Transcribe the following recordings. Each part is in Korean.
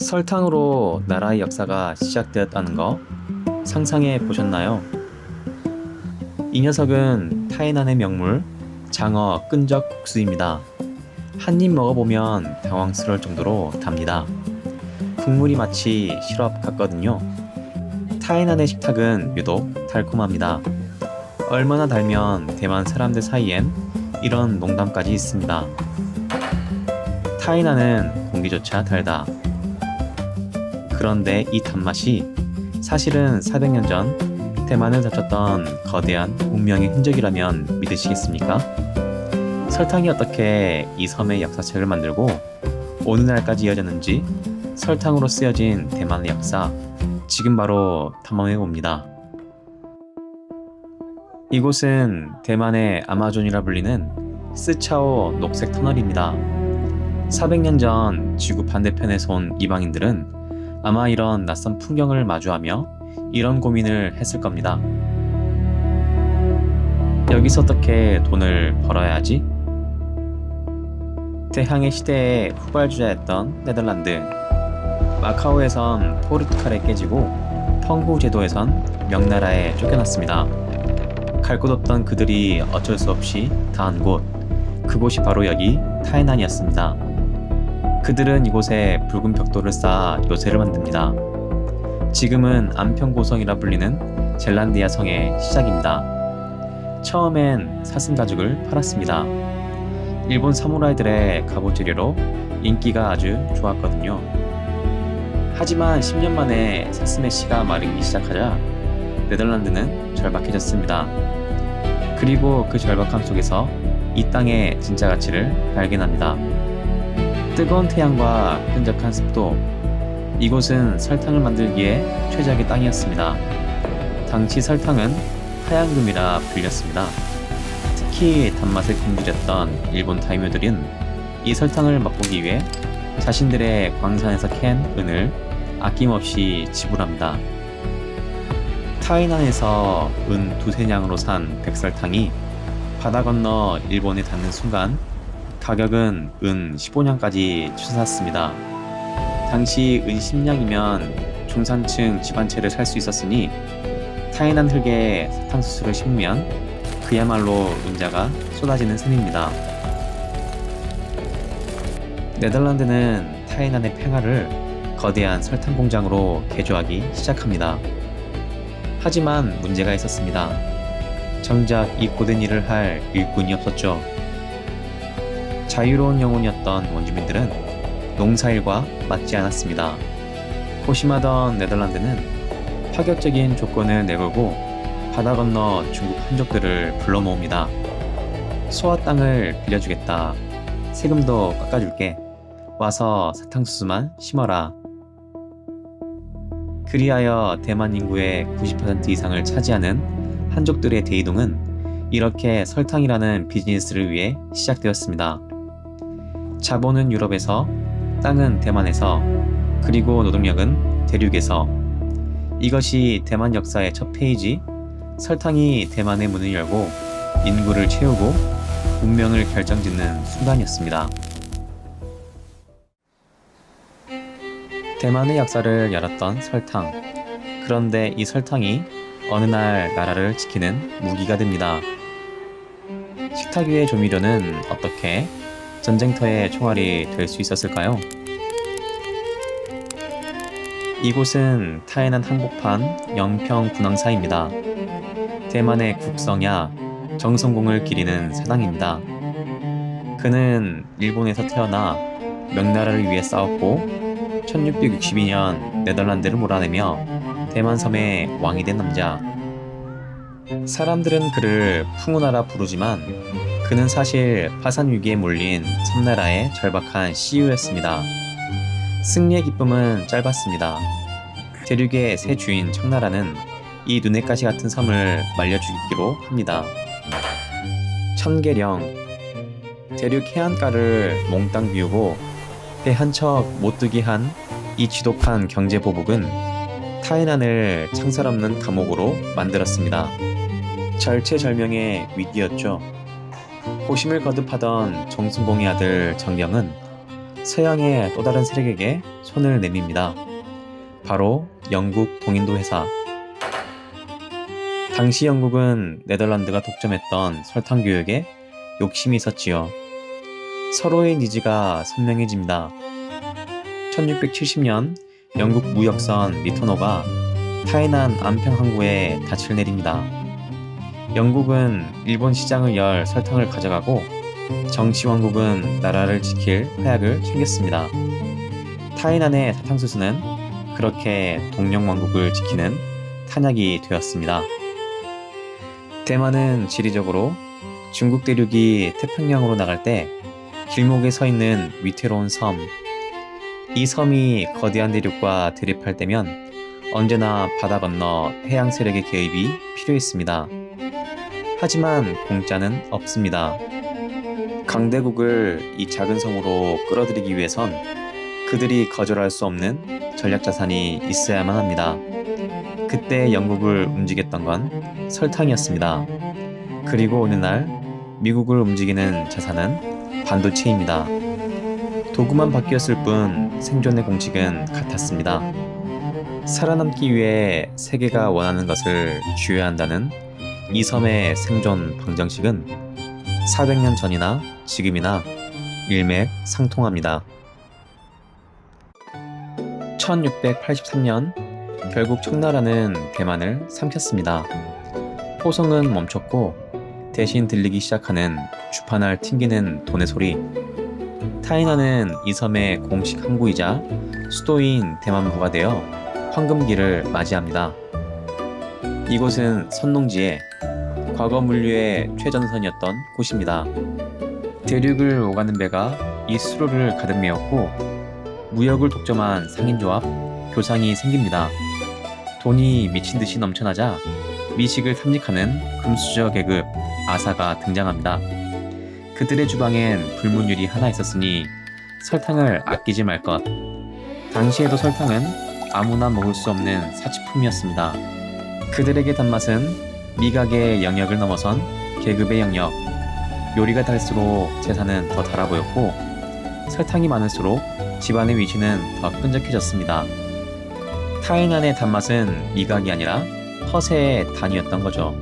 설탕으로 나라의 역사가 시작되었다는 거 상상해 보셨나요? 이 녀석은 타이난의 명물 장어 끈적 국수입니다. 한 입 먹어보면 당황스러울 정도로 답니다. 국물이 마치 시럽 같거든요. 타이난의 식탁은 유독 달콤합니다. 얼마나 달면 대만 사람들 사이엔 이런 농담까지 있습니다. 타이난은 공기조차 달다. 그런데 이 단맛이 사실은 400년 전 대만을 다쳤던 거대한 운명의 흔적이라면 믿으시겠습니까? 설탕이 어떻게 이 섬의 역사책을 만들고 오늘날까지 이어졌는지 설탕으로 쓰여진 대만의 역사, 지금 바로 탐험해 봅니다. 이곳은 대만의 아마존이라 불리는 스차오 녹색 터널입니다. 400년 전 지구 반대편에서 온 이방인들은 아마 이런 낯선 풍경을 마주하며 이런 고민을 했을 겁니다. 여기서 어떻게 돈을 벌어야 하지? 대항해 시대의 후발주자였던 네덜란드, 마카오에선 포르투갈에 깨지고 펑후 제도에선 명나라에 쫓겨났습니다. 갈 곳 없던 그들이 어쩔 수 없이 닿은 곳, 그곳이 바로 여기 타이난이었습니다. 그들은 이곳에 붉은 벽돌을 쌓아 요새를 만듭니다. 지금은 안평고성이라 불리는 젤란디아 성의 시작입니다. 처음엔 사슴 가죽을 팔았습니다. 일본 사무라이들의 갑옷 재료로 인기가 아주 좋았거든요. 하지만 10년 만에 사슴의 씨가 마르기 시작하자 네덜란드는 절박해졌습니다. 그리고 그 절박함 속에서 이 땅의 진짜 가치를 발견합니다. 뜨거운 태양과 끈적한 습도, 이곳은 설탕을 만들기에 최적의 땅이었습니다. 당시 설탕은 하얀금이라 불렸습니다. 특히 단맛을 금지했던 일본 다이묘들은 이 설탕을 맛보기 위해 자신들의 광산에서 캔 은을 아낌없이 지불합니다. 타이난에서 은 두세 냥으로 산 백설탕이 바다 건너 일본에 닿는 순간 가격은 은 15냥까지 치솟았습니다. 당시 은 10냥이면 중산층 집 한 채를 살 수 있었으니 타이난 흙에 사탕수수를 심으면 그야말로 은자가 쏟아지는 셈입니다. 네덜란드는 타이난의 폐하를 거대한 설탕 공장으로 개조하기 시작합니다. 하지만 문제가 있었습니다. 정작 이 고된 일을 할 일꾼이 없었죠. 자유로운 영혼이었던 원주민들은 농사일과 맞지 않았습니다. 고심하던 네덜란드는 파격적인 조건을 내걸고 바다 건너 중국 한족들을 불러 모읍니다. 소와 땅을 빌려주겠다. 세금도 깎아줄게. 와서 사탕수수만 심어라. 그리하여 대만 인구의 90% 이상을 차지하는 한족들의 대이동은 이렇게 설탕이라는 비즈니스를 위해 시작되었습니다. 자본은 유럽에서, 땅은 대만에서, 그리고 노동력은 대륙에서. 이것이 대만 역사의 첫 페이지, 설탕이 대만의 문을 열고 인구를 채우고 운명을 결정짓는 순간이었습니다. 대만의 역사를 열었던 설탕. 그런데 이 설탕이 어느 날 나라를 지키는 무기가 됩니다. 식탁 위의 조미료는 어떻게 전쟁터의 총알이 될 수 있었을까요? 이곳은 타이난 한복판 영평 군항사입니다. 대만의 국성야 정성공을 기리는 사당입니다. 그는 일본에서 태어나 명나라를 위해 싸웠고 1662년 네덜란드를 몰아내며 대만 섬의 왕이 된 남자. 사람들은 그를 풍우나라 부르지만 그는 사실 파산 위기에 몰린 섬나라의 절박한 CEO였습니다. 승리의 기쁨은 짧았습니다. 대륙의 새 주인 청나라는 이 눈엣 가시 같은 섬을 말려 죽이기로 합니다. 천계령, 대륙 해안가를 몽땅 비우고 배 한 척 못 뜨게 한 이 지독한 경제 보복은 타이난을 창살 없는 감옥으로 만들었습니다. 절체절명의 위기였죠. 고심을 거듭하던 정순공의 아들 정경은 서양의 또 다른 세력에게 손을 내밉니다. 바로 영국 동인도 회사. 당시 영국은 네덜란드가 독점했던 설탕 교육에 욕심이 있었지요. 서로의 니즈가 선명해집니다. 1670년 영국 무역선 리터너가 타이난 안평 항구에 닻을 내립니다. 영국은 일본 시장을 열 설탕을 가져가고 정치왕국은 나라를 지킬 화약을 챙겼습니다. 타이난의 사탕수수는 그렇게 동령왕국을 지키는 탄약이 되었습니다. 대만은 지리적으로 중국 대륙이 태평양으로 나갈 때 길목에 서 있는 위태로운 섬. 이 섬이 거대한 대륙과 대립할 때면 언제나 바다 건너 해양 세력의 개입이 필요했습니다. 하지만 공짜는 없습니다. 강대국을 이 작은 섬으로 끌어들이기 위해선 그들이 거절할 수 없는 전략 자산이 있어야만 합니다. 그때 영국을 움직였던 건 설탕이었습니다. 그리고 어느 날 미국을 움직이는 자산은 반도체입니다. 도구만 바뀌었을 뿐 생존의 공식은 같았습니다. 살아남기 위해 세계가 원하는 것을 쥐어야 한다는 이 섬의 생존 방정식은 400년 전이나 지금이나 일맥상통합니다. 1683년 결국 청나라는 대만을 삼켰습니다. 포성은 멈췄고 대신 들리기 시작하는 주판을 튕기는 돈의 소리. 타이난은 이 섬의 공식 항구이자 수도인 대만부가 되어 황금기를 맞이합니다. 이곳은 선농지에 과거 물류의 최전선이었던 곳입니다. 대륙을 오가는 배가 이 수로를 가득 메웠고 무역을 독점한 상인조합, 교상이 생깁니다. 돈이 미친듯이 넘쳐나자 미식을 탐닉하는 금수저 계급 아사가 등장합니다. 그들의 주방엔 불문율이 하나 있었으니 설탕을 아끼지 말 것. 당시에도 설탕은 아무나 먹을 수 없는 사치품이었습니다. 그들에게 단맛은 미각의 영역을 넘어선 계급의 영역. 요리가 달수록 재산은 더 달아 보였고 설탕이 많을수록 집안의 위치는 더 끈적해졌습니다. 타이난의 단맛은 미각이 아니라 허세의 단위였던 거죠.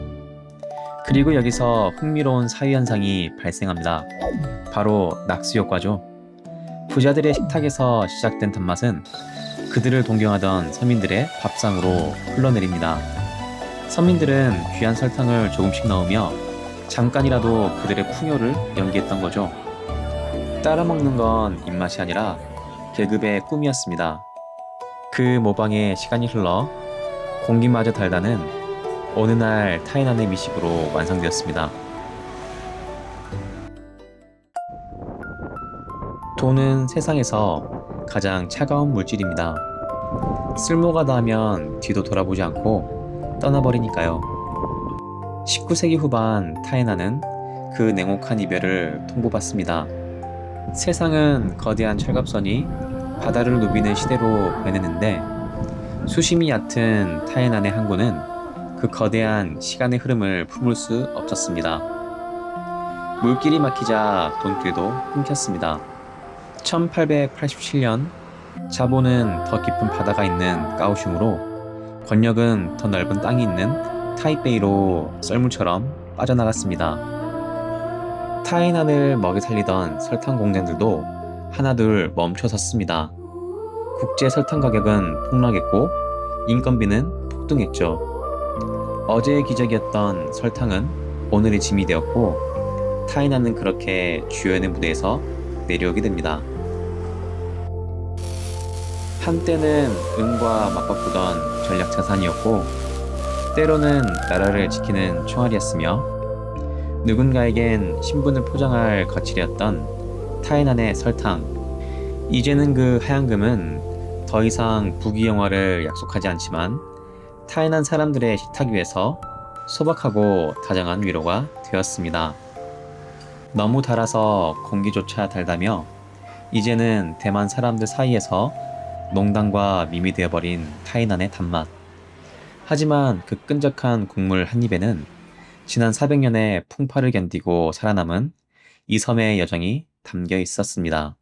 그리고 여기서 흥미로운 사회현상이 발생합니다. 바로 낙수 효과죠. 부자들의 식탁에서 시작된 단맛은 그들을 동경하던 서민들의 밥상으로 흘러내립니다. 서민들은 귀한 설탕을 조금씩 넣으며 잠깐이라도 그들의 풍요를 연기했던 거죠. 따라 먹는 건 입맛이 아니라 계급의 꿈이었습니다. 그 모방에 시간이 흘러 공기마저 달다는 어느 날 타이난의 미식으로 완성되었습니다. 돈은 세상에서 가장 차가운 물질입니다. 쓸모가 닿으면 뒤도 돌아보지 않고 떠나버리니까요. 19세기 후반 타이난은 그 냉혹한 이별을 통보받습니다. 세상은 거대한 철갑선이 바다를 누비는 시대로 변했는데 수심이 얕은 타이난의 항구는 그 거대한 시간의 흐름을 품을 수 없었습니다. 물길이 막히자 돈길도 끊겼습니다. 1887년 자본은 더 깊은 바다가 있는 까오슝으로 권력은 더 넓은 땅이 있는 타이베이로 썰물처럼 빠져나갔습니다. 타이난을 먹여 살리던 설탕 공장들도 하나둘 멈춰섰습니다. 국제 설탕 가격은 폭락했고 인건비는 폭등했죠. 어제의 기적이었던 설탕은 오늘의 짐이 되었고 타이난은 그렇게 주연의 무대에서 내려오게 됩니다. 한때는 은과 맞바꾸던 전략 자산이었고 때로는 나라를 지키는 총알이었으며 누군가에겐 신분을 포장할 거칠이었던 타이난의 설탕. 이제는 그 하얀금은 더 이상 부귀영화를 약속하지 않지만 타이난 사람들의 식탁 위에서 소박하고 다정한 위로가 되었습니다. 너무 달아서 공기조차 달다며 이제는 대만 사람들 사이에서 농담과 밈이 되어버린 타이난의 단맛. 하지만 그 끈적한 국물 한 입에는 지난 400년의 풍파를 견디고 살아남은 이 섬의 여정이 담겨 있었습니다.